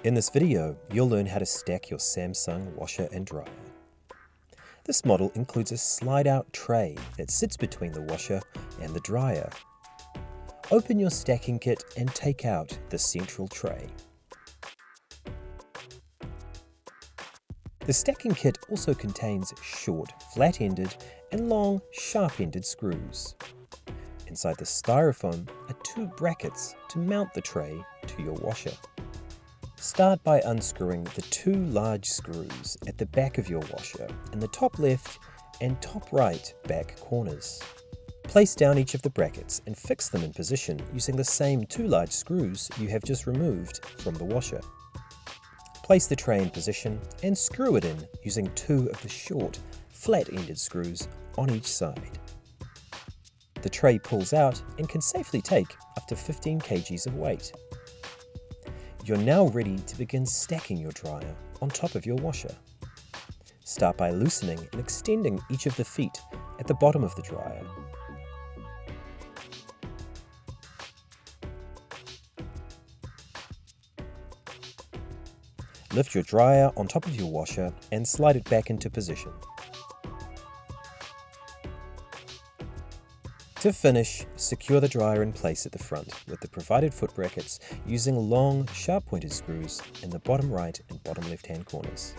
In this video, you'll learn how to stack your Samsung washer and dryer. This model includes a slide-out tray that sits between the washer and the dryer. Open your stacking kit and take out the central tray. The stacking kit also contains short, flat-ended and long, sharp-ended screws. Inside the styrofoam are two brackets to mount the tray to your washer. Start by unscrewing the two large screws at the back of your washer in the top left and top right back corners. Place down each of the brackets and fix them in position using the same two large screws you have just removed from the washer. Place the tray in position and screw it in using two of the short, flat-ended screws on each side. The tray pulls out and can safely take up to 15 kgs of weight. You're now ready to begin stacking your dryer on top of your washer. Start by loosening and extending each of the feet at the bottom of the dryer. Lift your dryer on top of your washer and slide it back into position. To finish, secure the dryer in place at the front with the provided foot brackets using long, sharp-pointed screws in the bottom right and bottom left-hand corners.